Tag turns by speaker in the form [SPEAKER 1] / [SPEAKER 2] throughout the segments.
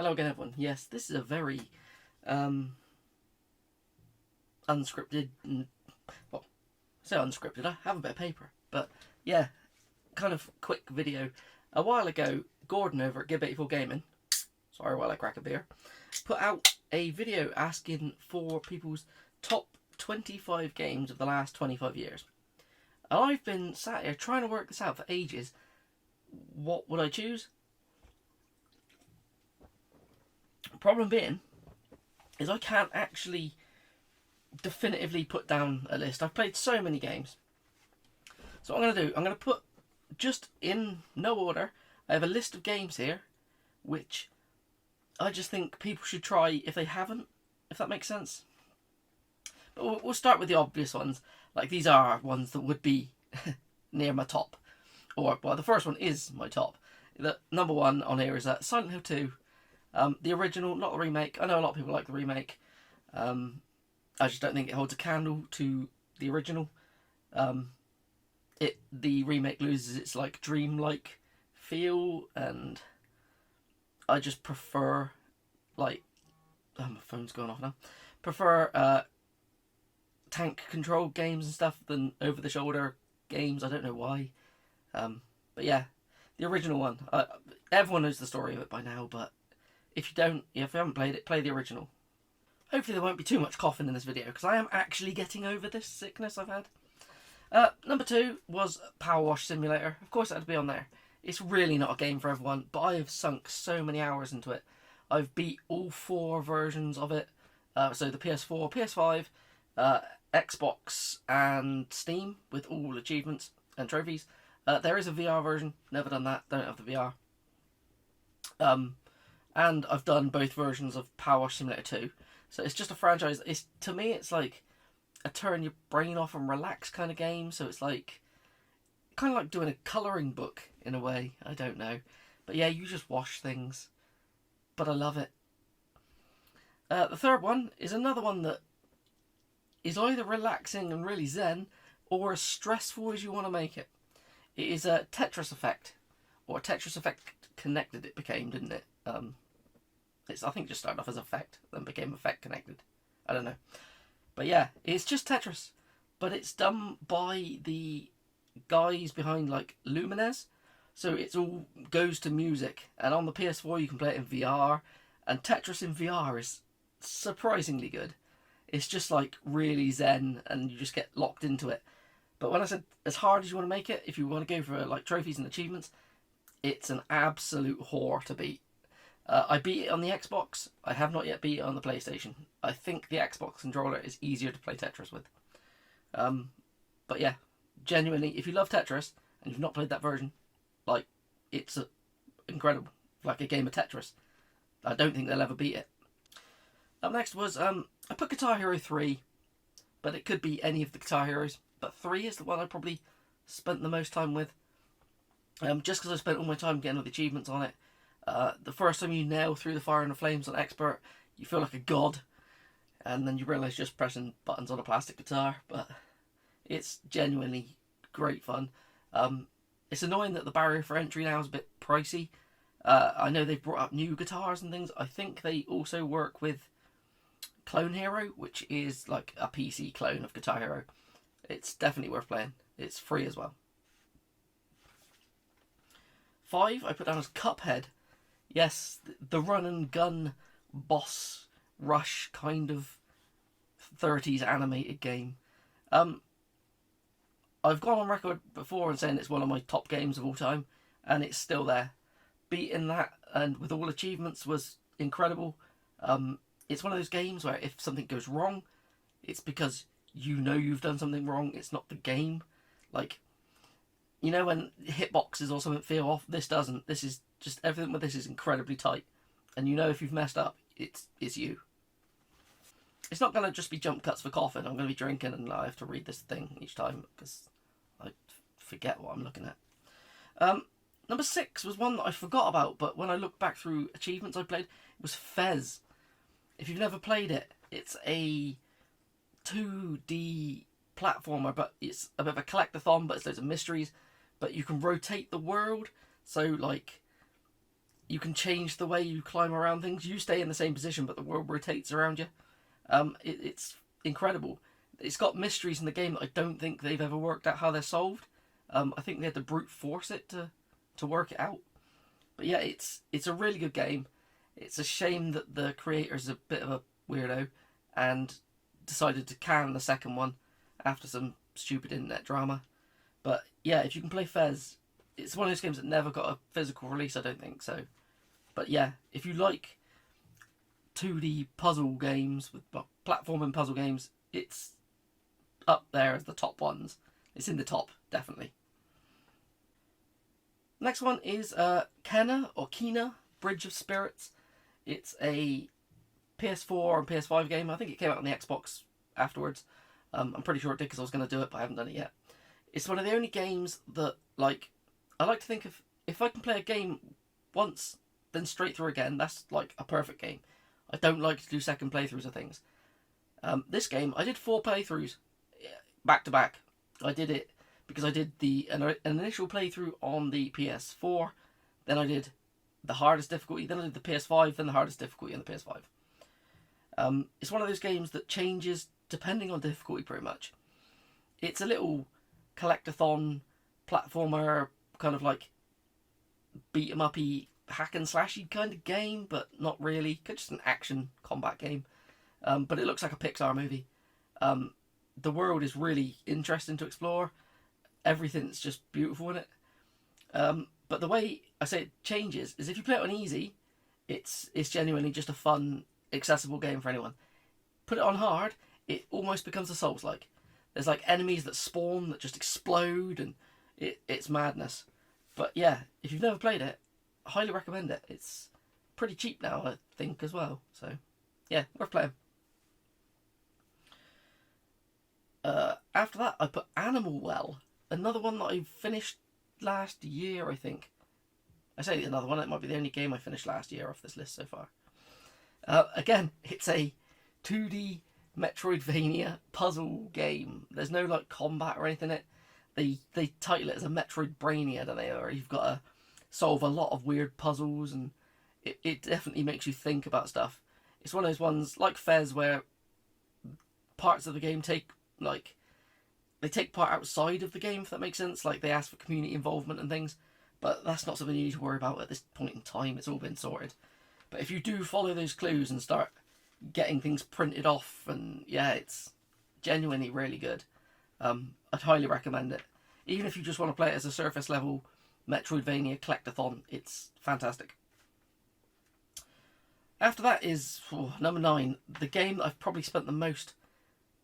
[SPEAKER 1] Hello again, everyone. Yes, this is a very unscripted, well, I say unscripted, I have a bit of paper, but yeah, kind of quick video. A while ago, Gordon over at Gib84 Gaming, sorry while I crack a beer, put out a video asking for people's top 25 games of the last 25 years. And I've been sat here trying to work this out for ages. What would I choose? Problem being is I can't actually definitively put down a list. I've played so many games. So what I'm going to do, I'm going to put, just in no order, I have a list of games here which I just think people should try if they haven't, if that makes sense. But we'll start with the obvious ones. Like, these are ones that would be near my top. Or, well, the first one is my top. The number one on here is Silent Hill 2. The original, not the remake. I know a lot of people like the remake. I just don't think it holds a candle to the original. The remake loses its like dreamlike feel, and I just prefer, like, oh, my phone's going off now. Prefer tank control games and stuff than over the shoulder games. I don't know why. But yeah, the original one. Everyone knows the story of it by now, but if you don't, if you haven't played it, play the original. Hopefully there won't be too much coughing in this video, because I am actually getting over this sickness I've had. Number 2 was Power Wash Simulator. Of course it had to be on there. It's really not a game for everyone, but I have sunk so many hours into it. I've beat all 4 versions of it. So the PS4, PS5, Xbox and Steam, with all achievements and trophies. There is a VR version. Never done that. Don't have the VR. And I've done both versions of Power Wash Simulator 2. So it's just a franchise. To me, it's like a turn your brain off and relax kind of game. So it's like, kind of like doing a colouring book in a way. I don't know. But yeah, you just wash things. But I love it. The third one is another one that is either relaxing and really zen, or as stressful as you want to make it. It is a Tetris Effect. Or Tetris Effect Connected it became, didn't it? I think it just started off as Effect, then became Effect Connected. I don't know. But yeah, it's just Tetris. But it's done by the guys behind, like, Lumines. So it all goes to music. And on the PS4 you can play it in VR. And Tetris in VR is surprisingly good. It's just like really zen and you just get locked into it. But when I said as hard as you want to make it, if you want to go for like trophies and achievements, it's an absolute whore to beat. I beat it on the Xbox. I have not yet beat it on the PlayStation. I think the Xbox controller is easier to play Tetris with. But yeah, genuinely, if you love Tetris and you've not played that version, like, it's incredible. Like a game of Tetris. I don't think they'll ever beat it. Up next was, I put Guitar Hero 3, but it could be any of the Guitar Heroes. But 3 is the one I probably spent the most time with. Just because I spent all my time getting all the achievements on it. The first time you nail through the fire and the flames on Expert, you feel like a god. And then you realise just pressing buttons on a plastic guitar. But it's genuinely great fun. It's annoying that the barrier for entry now is a bit pricey. I know they've brought up new guitars and things. I think they also work with Clone Hero, which is like a PC clone of Guitar Hero. It's definitely worth playing. It's free as well. 5 I put down as Cuphead. Yes, the run and gun boss rush kind of 30s animated game. I've gone on record before and saying it's one of my top games of all time, and it's still there. Beating that and with all achievements was incredible. It's one of those games where if something goes wrong, it's because you know you've done something wrong. It's not the game. Like, you know when hitboxes or something feel off? This doesn't. This is just, everything with this is incredibly tight. And you know if you've messed up, it's you. It's not going to just be jump cuts for coughing. I'm going to be drinking and I have to read this thing each time because I forget what I'm looking at. Number 6 was one that I forgot about, but when I look back through achievements I played, it was Fez. If you've never played it, it's a 2D platformer, but it's a bit of a collectathon, but it's loads of mysteries. But you can rotate the world, so like You can change the way you climb around things. You stay in the same position, but the world rotates around you. It's incredible. It's got mysteries in the game that I don't think they've ever worked out how they're solved. I think they had to brute force it to work it out. But yeah, it's a really good game. It's a shame that the creator's a bit of a weirdo and decided to can the second one after some stupid internet drama. But yeah, if you can play Fez, it's one of those games that never got a physical release, I don't think so. But yeah, if you like 2D puzzle games, with platforming puzzle games, it's up there as the top ones. It's in the top, definitely. Next one is Kena, or Kena, Bridge of Spirits. It's a PS4 and PS5 game. I think it came out on the Xbox afterwards. I'm pretty sure it did because I was going to do it, but I haven't done it yet. It's one of the only games that, like, I like to think of, if I can play a game once, then straight through again, that's like a perfect game. I don't like to do second playthroughs of things. This game, I did 4 playthroughs back to back. I did it because I did an initial playthrough on the PS4, then I did the hardest difficulty, then I did the PS5, then the hardest difficulty on the PS5. It's one of those games that changes depending on difficulty pretty much. It's a little collectathon platformer, kind of like beat 'em uppy hack and slashy kind of game, but not really. Just an action combat game. But it looks like a Pixar movie. The world is really interesting to explore. Everything's just beautiful in it. But the way I say it changes is if you play it on easy, it's genuinely just a fun, accessible game for anyone. Put it on hard, it almost becomes a Souls-like. There's like enemies that spawn that just explode, and it's madness. But yeah, if you've never played it, I highly recommend it. It's pretty cheap now, I think, as well. So yeah, worth playing. After that, I put Animal Well, another one that I finished last year, I think. I say another one, it might be the only game I finished last year off this list so far. Again, it's a 2D Metroidvania puzzle game. There's no like combat or anything in it. They title it as a Metroidvania, don't they? Or you've got to solve a lot of weird puzzles, and it definitely makes you think about stuff. It's one of those ones like Fez where parts of the game take part outside of the game, if that makes sense. Like they ask for community involvement and things, but that's not something you need to worry about at this point in time. It's all been sorted. But if you do follow those clues and start getting things printed off, and yeah, it's genuinely really good. I'd highly recommend it. Even if you just want to play it as a surface level Metroidvania collectathon, it's fantastic. After that is number 9, the game that I've probably spent the most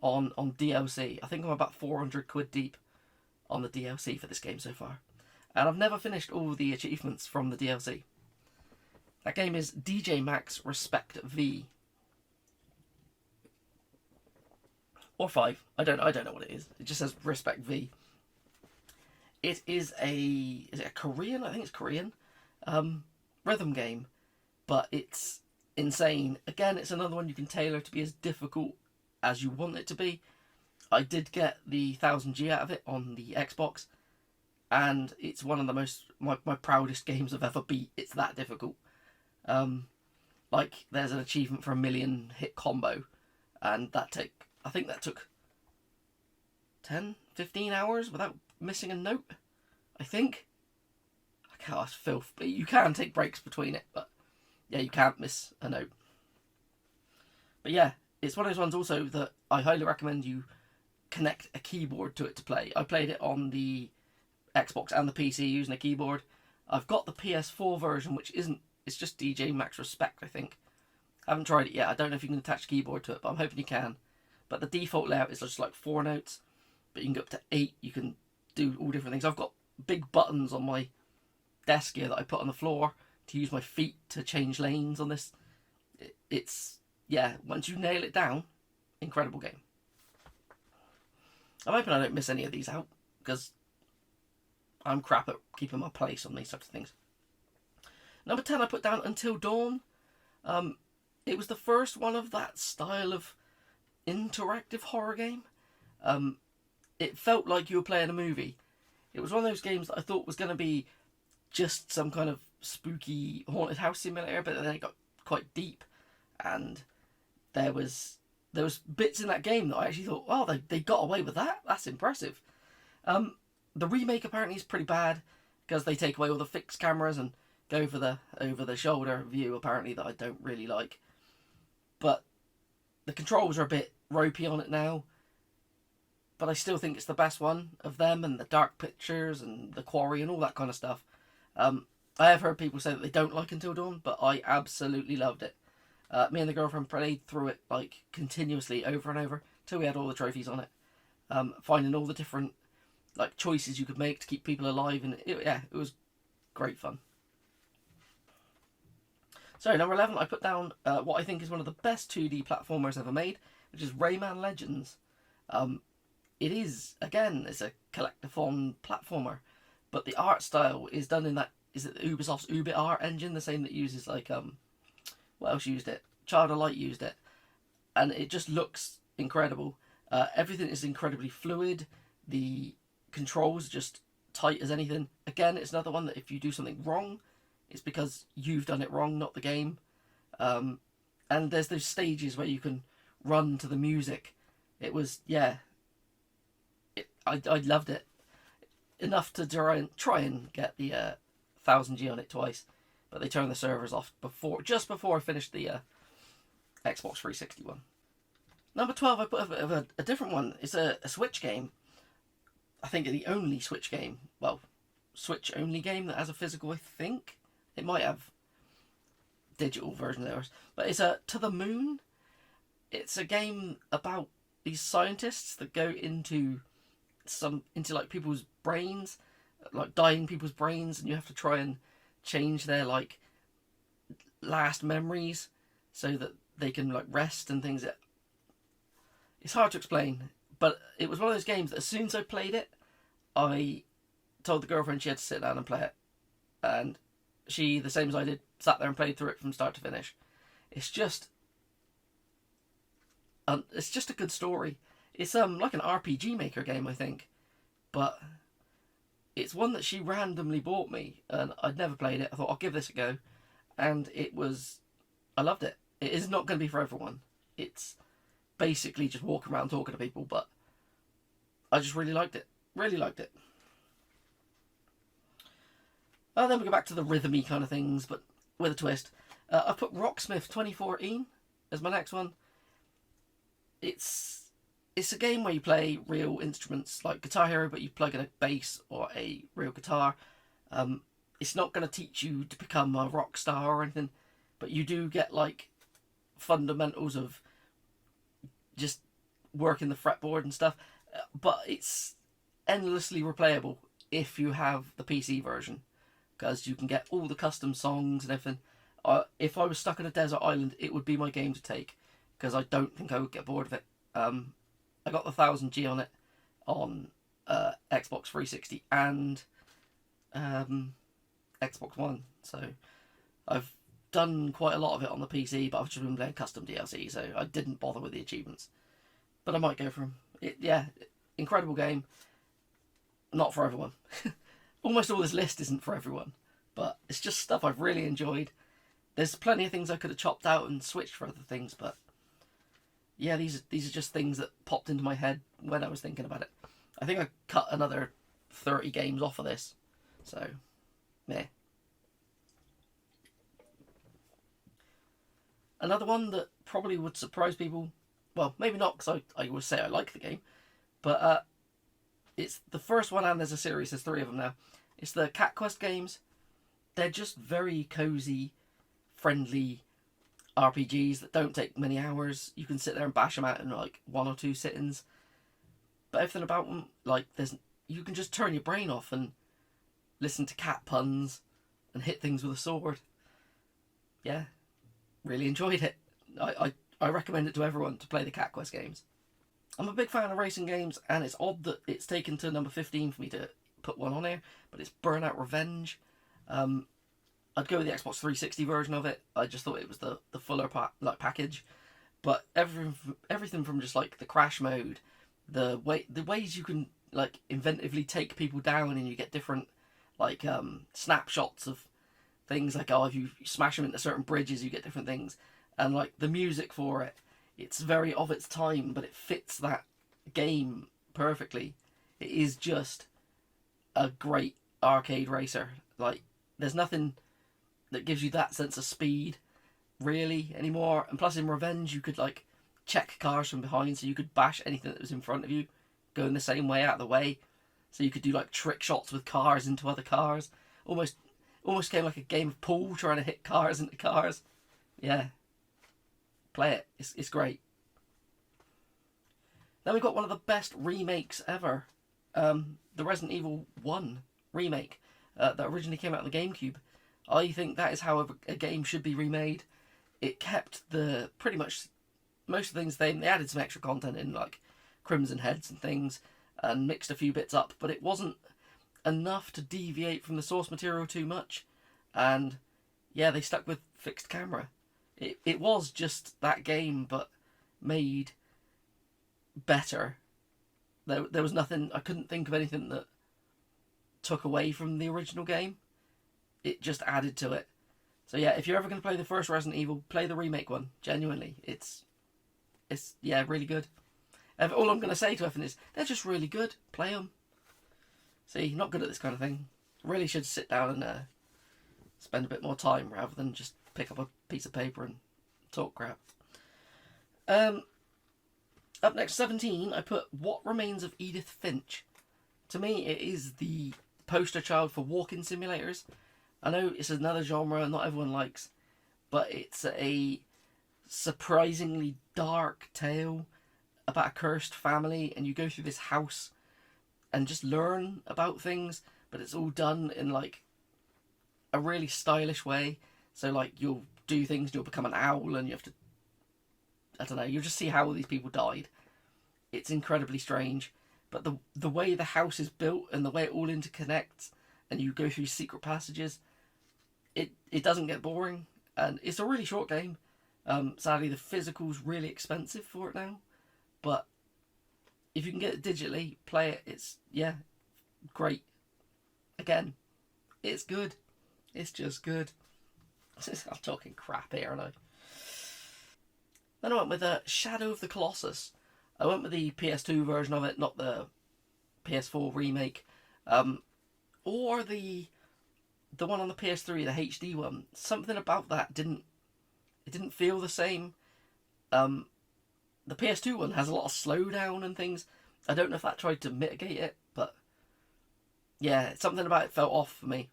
[SPEAKER 1] on DLC. I think I'm about 400 quid deep on the DLC for this game so far. And I've never finished all the achievements from the DLC. That game is DJ Max Respect V. Or 5. I don't know what it is. It just says Respect V. It is is it a Korean? I think it's Korean. Rhythm game. But it's insane. Again, it's another one you can tailor to be as difficult as you want it to be. I did get the 1000G out of it on the Xbox, and it's one of the my proudest games I've ever beat. It's that difficult. Like there's an achievement for a 1,000,000 hit combo, and I think that took 10-15 hours without missing a note, I think. I can't, that's filth, but you can take breaks between it, but yeah, you can't miss a note. But yeah, it's one of those ones also that I highly recommend you connect a keyboard to it to play. I played it on the Xbox and the PC using a keyboard. I've got the PS4 version, which it's just DJ Max Respect, I think. I haven't tried it yet. I don't know if you can attach a keyboard to it, but I'm hoping you can. But the default layout is just like 4 notes, but you can go up to 8. You can do all different things. I've got big buttons on my desk here that I put on the floor to use my feet to change lanes on this. It's, yeah, once you nail it down, incredible game. I'm hoping I don't miss any of these out, because I'm crap at keeping my place on these types of things. Number 10, I put down Until Dawn. It was the first one of that style of interactive horror game. It felt like you were playing a movie. It was one of those games that I thought was going to be just some kind of spooky haunted house simulator, but then it got quite deep, and there was bits in that game that I actually thought, oh, they got away with that. That's impressive. The remake apparently is pretty bad because they take away all the fixed cameras and go for the over the shoulder view, apparently, that I don't really like. But the controls are a bit ropey on it now, but I still think it's the best one of them, and the dark pictures and the quarry and all that kind of stuff. I have heard people say that they don't like Until Dawn, but I absolutely loved it. Me and the girlfriend played through it like continuously over and over till we had all the trophies on it. Finding all the different like choices you could make to keep people alive, and it was great fun. So number 11, I put down what I think is one of the best 2D platformers ever made, which is Rayman Legends. It is, again, it's a collectathon platformer, but the art style is done in that, is it Ubisoft's UbiArt engine, the same that uses like, what else used it? Child of Light used it. And it just looks incredible. Everything is incredibly fluid. The controls are just tight as anything. Again, it's another one that if you do something wrong, it's because you've done it wrong, not the game. And there's those stages where you can run to the music. It was, I loved it. Enough to try and get the 1000G on it twice. But they turned the servers off just before I finished the Xbox 360 one. Number 12, I put a bit of a different one. It's a Switch game. I think the only Switch game. Well, Switch only game that has a physical, I think. It might have digital version of theirs. But it's To the Moon. It's a game about these scientists that go into like people's brains, like dying people's brains, and you have to try and change their like last memories so that they can like rest and things. It's hard to explain, but it was one of those games that as soon as I played it, I told the girlfriend she had to sit down and play it, and she, the same as I did, sat there and played through it from start to finish. It's just a good story. It's like an RPG Maker game, I think, but it's one that she randomly bought me, and I'd never played it. I thought, I'll give this a go, and I loved it. It is not going to be for everyone. It's basically just walking around talking to people, but I just really liked it. Really liked it. Then we go back to the rhythmy kind of things, but with a twist. I put Rocksmith 2014 as my next one. It's a game where you play real instruments like Guitar Hero, but you plug in a bass or a real guitar. It's not going to teach you to become a rock star or anything, but you do get like fundamentals of just working the fretboard and stuff. But it's endlessly replayable if you have the PC version, because you can get all the custom songs and everything. If I was stuck on a desert island, it would be my game to take, because I don't think I would get bored of it. I got the 1000G on it on Xbox 360 and Xbox One, so I've done quite a lot of it on the PC, but I've just been playing custom DLC, so I didn't bother with the achievements. But I might go for them. Incredible game. Not for everyone. Almost all this list isn't for everyone, but it's just stuff I've really enjoyed. There's plenty of things I could have chopped out and switched for other things, but yeah, these are just things that popped into my head when I was thinking about it. I think I cut another 30 games off of this, so yeah. Another one that probably would surprise people, well, maybe not, because I always say I like the game, but it's the first one, and there's a series, there's 3 of them now. It's the Cat Quest games. They're just very cozy, friendly RPGs that don't take many hours. You can sit there and bash them out in like 1 or 2 sittings. But everything about them, like, you can just turn your brain off and listen to cat puns and hit things with a sword. Yeah, really enjoyed it. I recommend it to everyone to play the Cat Quest games. I'm a big fan of racing games, and it's odd that it's taken to number 15 for me to put one on here, but it's Burnout Revenge. I'd go with the Xbox 360 version of it. I just thought it was the fuller package, but everything from just like the crash mode, the ways you can like inventively take people down, and you get different like snapshots of things like, oh, if you smash them into certain bridges, you get different things. And like the music for it, it's very of its time, but it fits that game perfectly. It is just a great arcade racer. Like, there's nothing that gives you that sense of speed really anymore. And plus, in Revenge, you could like check cars from behind, so you could bash anything that was in front of you, going the same way out of the way. So you could do like trick shots with cars into other cars. Almost came like a game of pool, trying to hit cars into cars. Yeah, play it. It's great. Then we've got one of the best remakes ever, the Resident Evil 1 remake that originally came out on the GameCube. I think that is how a game should be remade. It kept the pretty much most of the things. They added some extra content in, like Crimson Heads and things, and mixed a few bits up, but it wasn't enough to deviate from the source material too much. And yeah, they stuck with fixed camera. It was just that game, but made better. There was nothing, I couldn't think of anything that took away from the original game. It just added to it. So yeah, if you're ever going to play the first Resident Evil, play the remake one. Genuinely, it's yeah, really good. All I'm going to say to everything is, they're just really good. Play them. See, not good at this kind of thing. Really should sit down and spend a bit more time rather than just pick up a piece of paper and talk crap. Up next, 17, I put What Remains of Edith Finch. To me, it is the poster child for walking simulators. I know it's another genre not everyone likes, but it's a surprisingly dark tale about a cursed family, and you go through this house and just learn about things, but it's all done in like a really stylish way. So like you'll do things, you'll become an owl, and you have to, I don't know, you'll just see how all these people died. It's incredibly strange, but the way the house is built and the way it all interconnects, and you go through secret passages, it doesn't get boring, and it's a really short game. Sadly, the physical's really expensive for it now, but if you can get it digitally, play it. It's, yeah, great. Again, it's good. It's just good. I'm talking crap here, aren't I? Then I went with Shadow of the Colossus. I went with the PS2 version of it, not the PS4 remake, or the one on the PS3, the HD one. Something about that didn't feel the same. The PS2 one has a lot of slowdown and things. I don't know if that tried to mitigate it, but yeah, something about it felt off for me.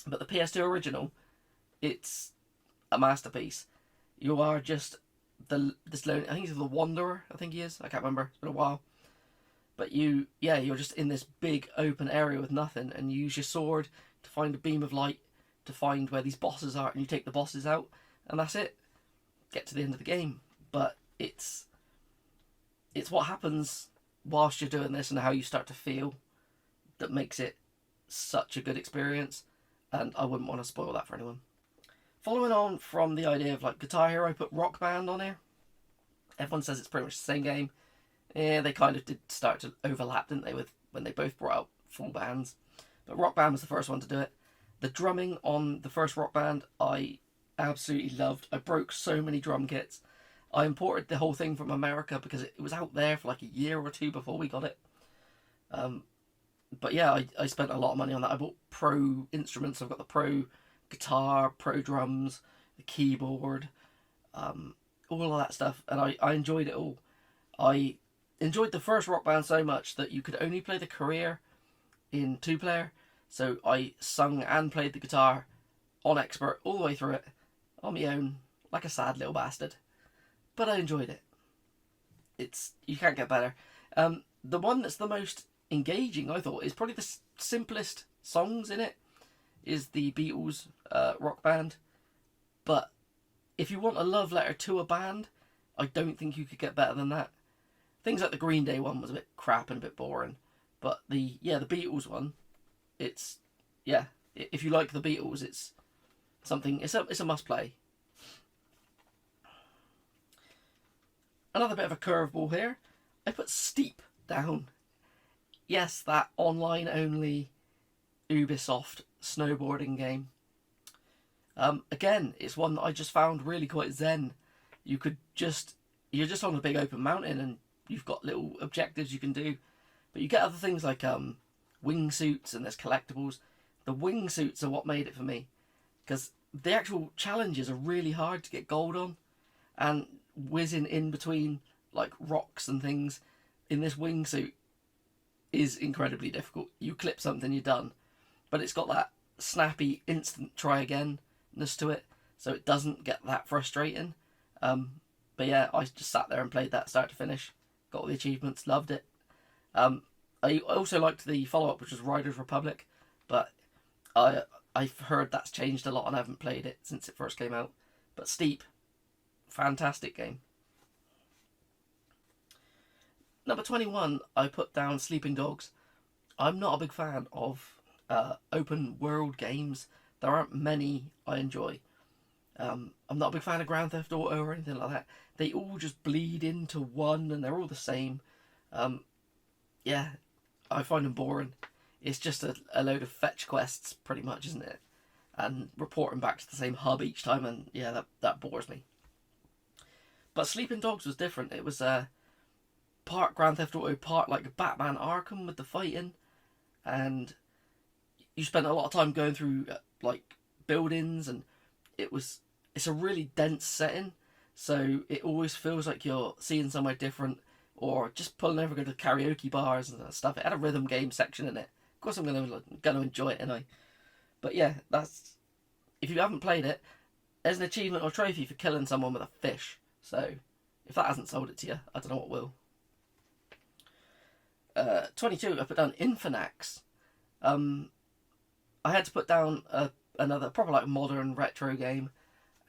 [SPEAKER 1] But the PS2 original, it's a masterpiece. You are just this lonely, I think he's the Wanderer, I think he is. I can't remember. It's been a while. But you're just in this big open area with nothing, and you use your sword to find a beam of light to find where these bosses are, and you take the bosses out, and that's it. Get to the end of the game. But it's what happens whilst you're doing this and how you start to feel that makes it such a good experience, and I wouldn't want to spoil that for anyone. Following on from the idea of like Guitar Hero, I put Rock Band on here. Everyone says it's pretty much the same game. Yeah, they kind of did start to overlap, didn't they, with when they both brought out full bands. But Rock Band was the first one to do it. The drumming on the first Rock Band, I absolutely loved. I broke so many drum kits. I imported the whole thing from America because it was out there for like a year or two before we got it. But yeah, I spent a lot of money on that. I bought pro instruments. I've got the pro guitar, pro drums, the keyboard, all of that stuff, and I enjoyed it all. I enjoyed the first Rock Band so much that you could only play the career in 2-player, so I sung and played the guitar on expert all the way through it on my own, like a sad little bastard. But I enjoyed it. You can't get better. The one that's the most engaging, I thought, is probably the simplest songs in it, is the Beatles Rock Band. But if you want a love letter to a band, I don't think you could get better than that. Things like the Green Day one was a bit crap and a bit boring, but the Beatles one, if you like the Beatles, it's something. It's a must play. Another bit of a curveball here. I put Steep down. Yes, that online only Ubisoft snowboarding game. Again, it's one that I just found really quite zen. You could just you're just on a big open mountain and you've got little objectives you can do, but you get other things like wingsuits and there's collectibles. The wingsuits are what made it for me because the actual challenges are really hard to get gold on, and whizzing in between like rocks and things in this wingsuit is incredibly difficult. You clip something, you're done. But it's got that snappy instant try again-ness to it, so it doesn't get that frustrating. But yeah, I just sat there and played that start to finish, got all the achievements, loved it. I also liked the follow-up, which was Riders Republic, but I've heard that's changed a lot and I haven't played it since it first came out. But Steep, fantastic game. Number 21, I put down Sleeping Dogs. I'm not a big fan of open world games. There aren't many I enjoy. I'm not a big fan of Grand Theft Auto or anything like that. They all just bleed into one and they're all the same. Yeah, I find them boring. It's just a load of fetch quests, pretty much, isn't it? And reporting back to the same hub each time, and yeah, that bores me. But Sleeping Dogs was different. It was part Grand Theft Auto, part like Batman Arkham with the fighting, and you spent a lot of time going through like buildings, and it's a really dense setting, so it always feels like you're seeing somewhere different, or just pulling over, going to karaoke bars and stuff. It had a rhythm game section in it. Of course, I'm gonna enjoy it, ain't I? But yeah, that's if you haven't played it, there's an achievement or trophy for killing someone with a fish. So if that hasn't sold it to you, I don't know what will. 22, I put down Infinax. I had to put down another proper like modern retro game,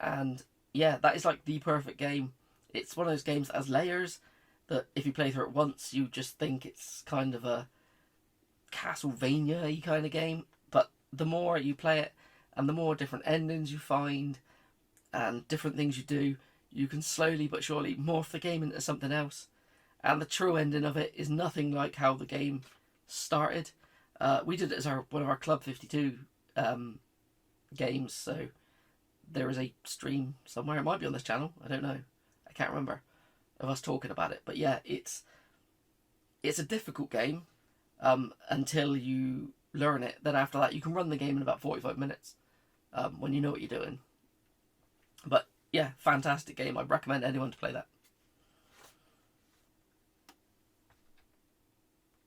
[SPEAKER 1] and yeah, that is like the perfect game. It's one of those games that has layers that if you play through it once, you just think it's kind of a Castlevania-y kind of game. But the more you play it, and the more different endings you find, and different things you do, you can slowly but surely morph the game into something else. And the true ending of it is nothing like how the game started. We did it as one of our Club 52 games, so there is a stream somewhere. It might be on this channel, I don't know. I can't remember, of us talking about it. But yeah, it's a difficult game until you learn it. Then after that, you can run the game in about 45 minutes when you know what you're doing. But yeah, fantastic game. I'd recommend anyone to play that.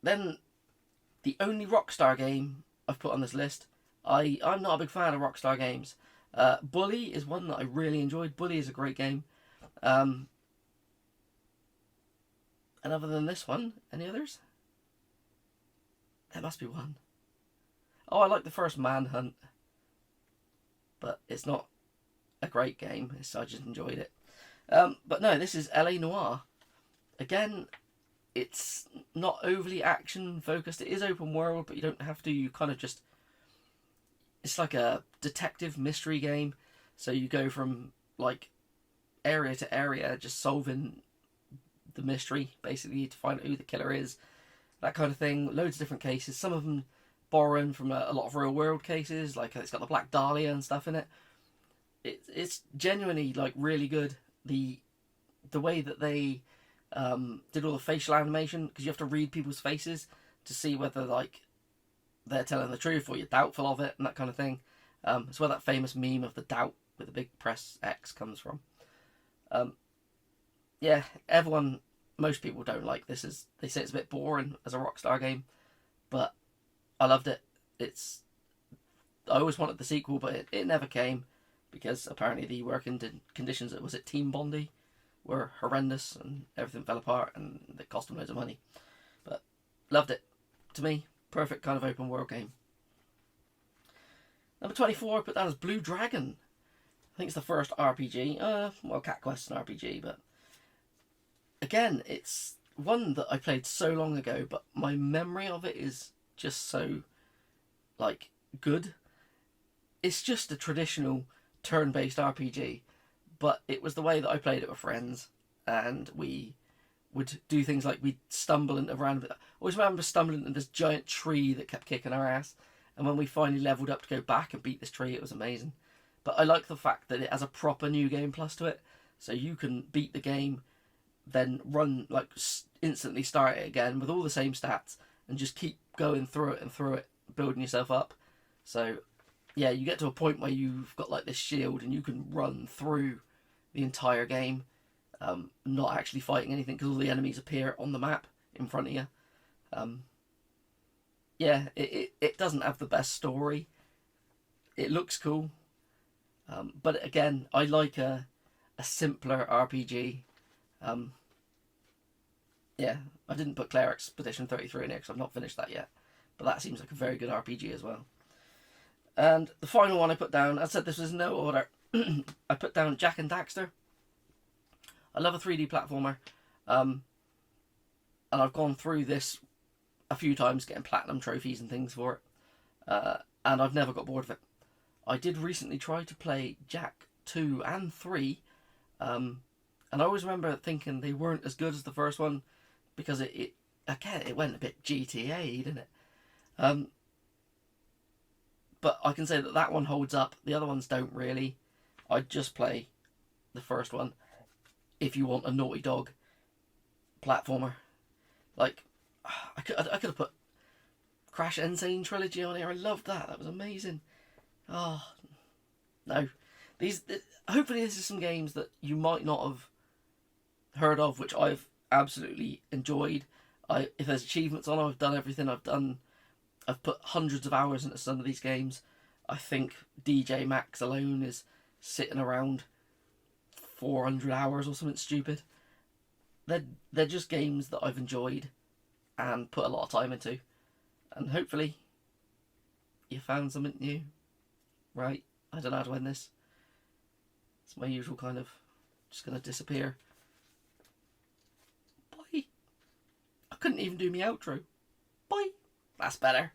[SPEAKER 1] Then, the only Rockstar game I've put on this list, I'm not a big fan of Rockstar games. Bully is one that I really enjoyed. Bully is a great game. And other than this one, any others? There must be one. Oh, I like the first Manhunt. But it's not a great game. I just enjoyed it. But no, this is LA Noire. Again, it's not overly action focused. It is open world, but you don't have to. You kind of just... It's like a detective mystery game. So you go from like area to area, just solving the mystery, basically, to find out who the killer is. That kind of thing. Loads of different cases. Some of them borrowing from a lot of real world cases. Like it's got the Black Dahlia and stuff in it. It's genuinely like really good. The way that they did all the facial animation, because you have to read people's faces to see whether like they're telling the truth or you're doubtful of it and that kind of thing. It's where that famous meme of the doubt with the big press X comes from. Yeah, most people don't like this. They say it's a bit boring as a Rockstar game, but I loved it. I always wanted the sequel, but it never came because apparently the working conditions at Team Bondi were horrendous and everything fell apart and it cost them loads of money. But loved it. To me, perfect kind of open world game. Number 24, I put down as Blue Dragon. I think it's the first RPG. Well, Cat Quest's an RPG, but again, it's one that I played so long ago, but my memory of it is just so like good. It's just a traditional turn-based RPG, but it was the way that I played it with friends, and we would do things like we'd stumble into random... I always remember stumbling into this giant tree that kept kicking our ass, and when we finally leveled up to go back and beat this tree, it was amazing. But I like the fact that it has a proper new game plus to it, so you can beat the game, then run like instantly start it again with all the same stats, and just keep going through it and through it, building yourself up. So yeah, you get to a point where you've got like this shield and you can run through the entire game, not actually fighting anything because all the enemies appear on the map in front of you. Yeah, it doesn't have the best story. It looks cool, but again, I like a simpler RPG. Yeah, I didn't put Claire Expedition 33 in here because I've not finished that yet, but that seems like a very good RPG as well. And the final one I put down, I said this was no order. I put down Jak and Daxter. I love a 3D platformer, and I've gone through this a few times getting platinum trophies and things for it, and I've never got bored of it. I did recently try to play Jak 2 and 3, and I always remember thinking they weren't as good as the first one because it went a bit GTA, didn't it? But I can say that one holds up. The other ones don't really. I'd just play the first one if you want a Naughty Dog platformer. Like, I could have put Crash Insane Trilogy on here. I loved that. That was amazing. Oh, no. Hopefully this is some games that you might not have heard of, which I've absolutely enjoyed. If there's achievements on them, I've done everything. I've put hundreds of hours into some of these games. I think DJ Max alone is sitting around 400 hours or something stupid. They're just games that I've enjoyed and put a lot of time into. And hopefully you found something new. Right, I don't know how to end this. It's my usual kind of just going to disappear. Bye. I couldn't even do my outro. Bye. That's better.